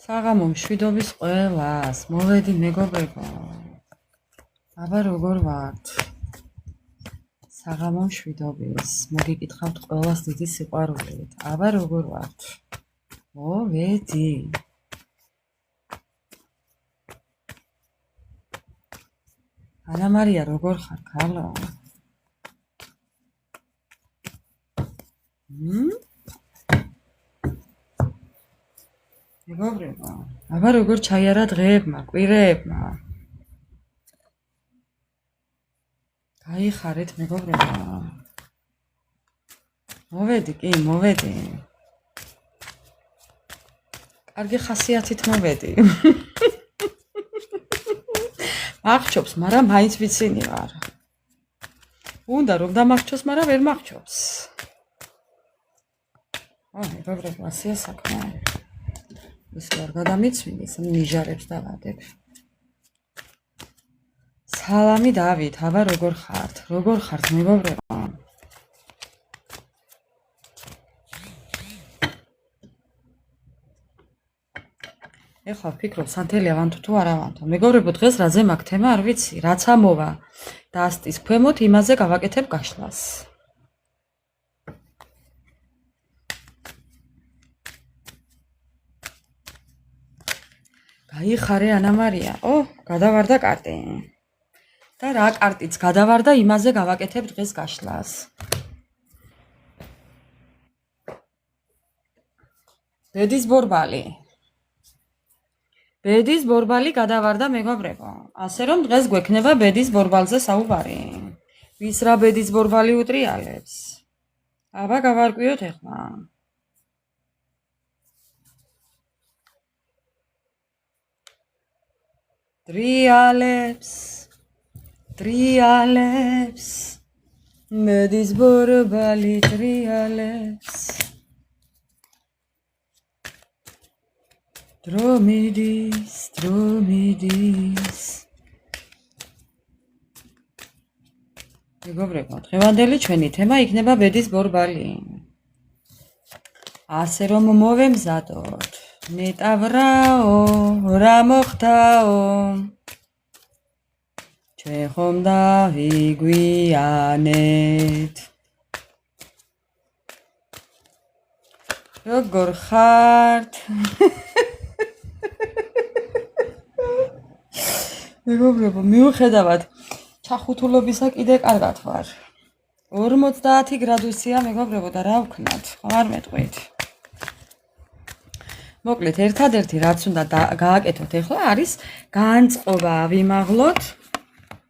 საღამო მშვიდობის ყველას, მოვედი მეგობრებო. აბა როგორ ვართ? საღამო მშვიდობის, მოგიკითხავთ ყველას დიდი სიყვარულით. აბა როგორ ვართ? მოვედი. ანა მარია როგორ ხარ, ქალო? მეგობრებო, აბა როგორ ჩაიარა დღეებმა, კვირეებმა? გაიხარეთ მეგობრებო. მოვედი, კი, მოვედი. კარგი ხასიათით მოვედი. მახჩობს, მაგრამ მაინც ვიცინი ვარ. უნდა რომ დამახჩოს, მაგრამ ვერ მახჩობს. მეგობრებო, ასეა საქმე. ის არ გადამიცვინის, ნიჟარებს დავადებ. სალამი დავით, აბა როგორ ხართ? როგორ ხართ მეგობრებო? ეხლა ვფიქრობ, სანთელი ავანთო თუ არ ავანთო. მეგობრებო, დღეს რაზე მაქვს თემა, არ ვიცი, რაც ამოვა დასტის ქვემოთ, იმაზე გავაკეთებ გაშლას. გაიხარე ანა მარია. გადავარდა კარტი. და რა კარტიც გადავარდა, იმაზე გავაკეთებ დღეს გაშლას. ბედის ბორბალი. ბედის ბორბალი გადავარდა მეგობრებო. ასე რომ დღეს გვექნება ბედის ბორბალზე საუბარი. ვის რა ბედის ბორბალი უტრიალებს? აბა გავარკვიოთ ეხლა. ტრიალებს ბედის ბორბალი ტრიალებს დრომიდის მეგობრებო, დღევანდელი ჩვენი თემა იქნება ბედის ბორბალი. ასე რომ მოვემზადოთ ნეტავრაო, რა მოხდაო, ჩვენ ხომ დავიგვიანეთ. როგორ ხართ? მეგობრებო, მიუხედავად ჩახუთულობისა კიდე კარგად ვარ. 50 გრადუსია მეგობრებო და რა ვქნათ, ხომ არ მეტყვით? მოკლედ, ერთადერთი რაც უნდა გააკეთოთ ეხლა არის განწყობა ავიმაღლოთ,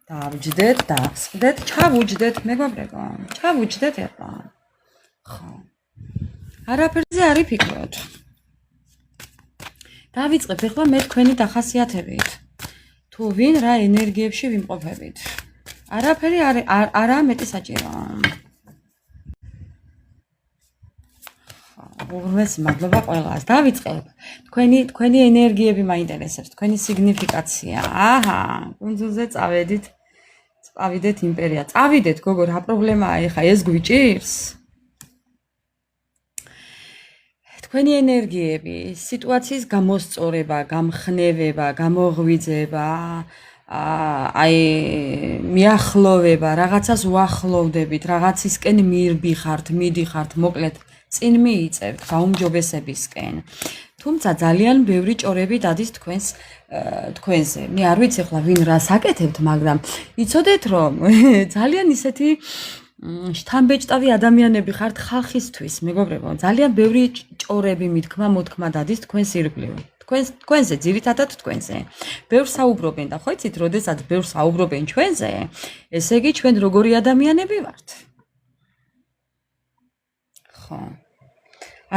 დავჯდეთ, დავსხდეთ, ჩავუჯდეთ მეგობრებო, ჩავუჯდეთ ეხლა. ხო. არაფერზე არ იფიქროთ. დავიწყებ ეხლა მე თქვენი დახასიათებით. თუ ვინ რა ენერგიებში ვიმყოფებით. არაფერი არაა მეტი საჭირო. უღრმეს მადლობა ყველას. დავიწყებ. თქვენი ენერგიები მაინტერესებს, თქვენი სიგნიფიკაცია. აჰა, კუნძულზე წავედით. წავიდეთ იმპერია. წავიდეთ, გოგო, რა პრობლემაა ეხა ეს გვიჭირს? თქვენი ენერგიები, სიტუაციის გამოსწორება, გამხნევება, გამოღვიძება, მიახლოვება, რაღაცას უახლოვდებით, რაღაცისკენ მირბიხართ, მიდიხართ, მოკლედ წინ მიიწევთ გაუმჯობესებისკენ. თუმცა ძალიან ბევრი ჭორები დადის თქვენზე. მე არ ვიცი ახლა ვინ რას აკეთებთ, მაგრამ იცოდეთ რომ ძალიან ისეთი შთამბეჭდავი ადამიანები ხართ ხალხისთვის, მეგობრებო. ძალიან ბევრი ჭორები მოთქმა დადის თქვენს ირგვლივ. თქვენზე, ძირითადად თქვენზე. ბევრს საუბრობენ და ხო იცით, როდესაც ბევრს საუბრობენ ჩვენზე, ესე იგი ჩვენ როგორი ადამიანები ვართ? ხო.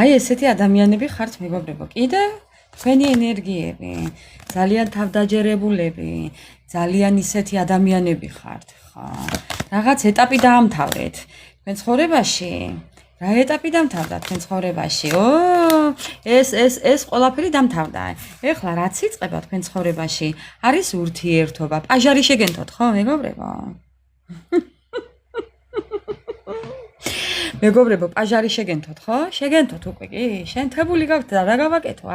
აი ესეთი ადამიანები ხართ მეგობრებო. კიდევ თქვენი ენერგიები, ძალიან თავდაჯერებულები, ძალიან ისეთი ადამიანები ხართ, ხო. რაღაც ეტაპი დაამთავრეთ თქვენ ცხოვრებაში. რა ეტაპი დამთავრდა თქვენ ცხოვრებაში? ეს ყველაფერი დამთავრდა. ეხლა რაც იწყება თქვენ ცხოვრებაში, არის ურთიერთობა. პაჟარი შეგენთოთ, ხო, მეგობრებო? მეგობრებო, პაჟარი შეგენთოთ, ხო? შეგენთოთ უკვე კი? შენთებული გაქვთ და რა გავაკეთო,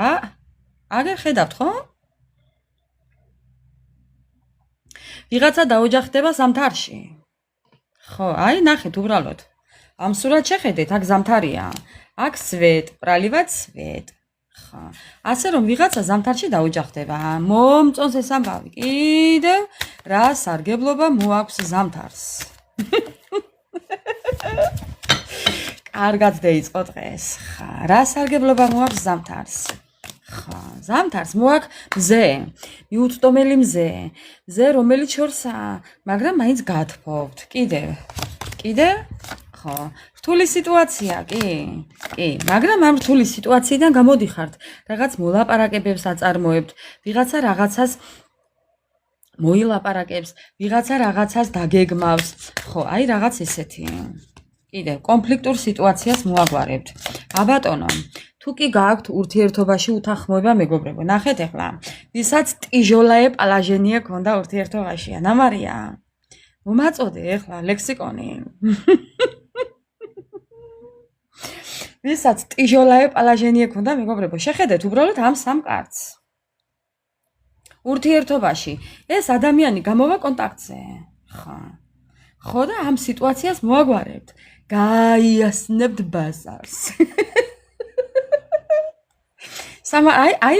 აგერ ხედავთ, ხო? ვიღაცა დაოჯახდება ზამთარში. ხო, აი ნახეთ უბრალოდ. ამ სურათს შეხედეთ, აქ ზამთარია. აქ სვეტ, პრალივად სვეტ. ხო. ასე რომ ვიღაცა ზამთარში დაოჯახდება. მომწონს ეს ამბავი. კიდევ რა სარგებლობა მოაქვს ზამთარს. კარგად დაიწყო დღეს. ხა, რა სარგებლობა მოაქვს ზამთარს? ხა, ზამთარს მოაქვს მზე, მიუწვდომელი მზე, მზე რომელიც შორსაა, მაგრამ მაინც გათფობთ. კიდევ? ხო, რთული სიტუაცია, კი, მაგრამ ამ რთული სიტუაციიდან გამოდიხართ. რაღაც მოლაპარაკებებს აწარმოებთ, ვიღაცა რაღაცას მოილაპარაკებს, ვიღაცა რაღაცას დაგეგმავს. ხო, აი რაღაც ესეთი. კიდევ კონფლიქტურ სიტუაციას მოაგვარებთ. აბატონო, თუ კი გააქვთ ურთიერთობაში უთანხმოება მეგობრებო, ნახეთ ახლა, ვისაც ტიჟოლაე პალაჟენია ქონდა ურთიერთობაში, ანა მარია. მომაწოდე ახლა ლექსიკონი. ვისაც ტიჟოლაე პალაჟენია ქონდა მეგობრებო, შეხედეთ უბრალოდ ამ სამ კარტს. ურთიერთობაში ეს ადამიანი გამოვა კონტაქტზე. ხო და ამ სიტუაციას მოაგვარებთ. გაიასნებთ ბაზარს. აი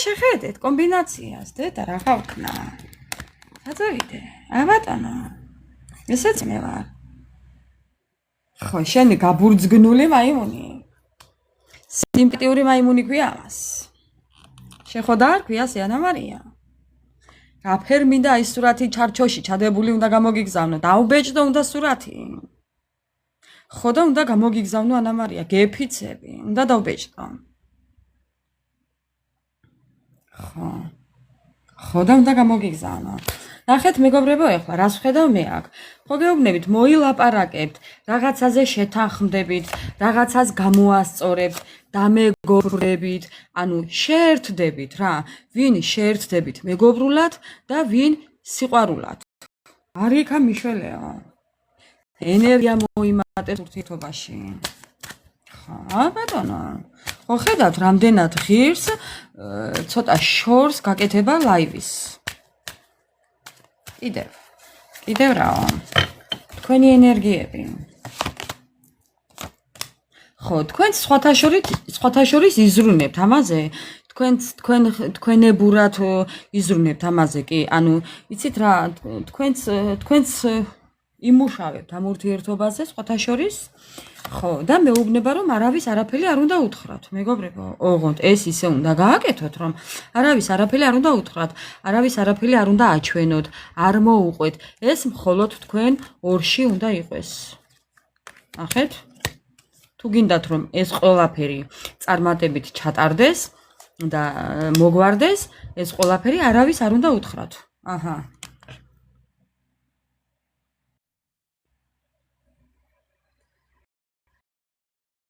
შეხედეთ კომბინაციას, დედა რა ვქნა. აწევიდე, აბატონო. ესეც მე ვარ. ხო, შენი გაბურძგნული მაიმუნი. სიმპტიური მაიმუნი ქვია ამას. შეხოდა არ ქვია სიანა მარია. რაფერ მინდა ის სურათი ჩარჩოში ჩადებული უნდა გამოგიგზავნო, დაუბეჭდო უნდა სურათი. ხო და უნდა გამოგიგზავნო ანა მარია, გეფიცები, უნდა დაუბეჭდო. ხო და უნდა გამოგიგზავნო. ნახეთ მეგობრებო, ახლა რას ვხედავ მე აქ? ხო გეუბნებით, მოილაპარაკებთ, რაღაცაზე შეთანხმდებით, რაღაცას გამოასწორებთ, დამეგობრებით, ანუ შეერთდებით რა, ვინ შეერთდებით მეგობრულად და ვინ სიყვარულად. არის იქა მიშველეო. ენერგია მოიმატეთ ურთიერთობაში. ხა, ბატონო. ხო ხედავთ, რამდენად ღირს ცოტა შორს გაკეთება ლაივის. კიდევ რაო. თქვენი ენერგიები. ხო, თქვენ სხვათა შორის იზრუნებთ ამაზე. თქვენებურად იზრუნებთ ამაზე, კი, ანუ იცით რა, თქვენც იმუშავებთ ამ ურთიერთობაზე სხვათა შორის. ხო, და მეუბნება რომ არავის არაფერი არ უნდა უთხრათ, მეგობრებო. ოღონდ ეს ისე უნდა გააკეთოთ, რომ არავის არაფერი არ უნდა უთხრათ, არავის არაფერი არ უნდა აჩვენოთ, არ მოუყვეთ. ეს მხოლოდ თქვენ ორში უნდა იყოს. ნახეთ? თუ გინდათ რომ ეს ყველაფერი წარმატებით ჩატარდეს და მოგვარდეს, ეს ყველაფერი არავის არ უნდა უთხრათ. აჰა.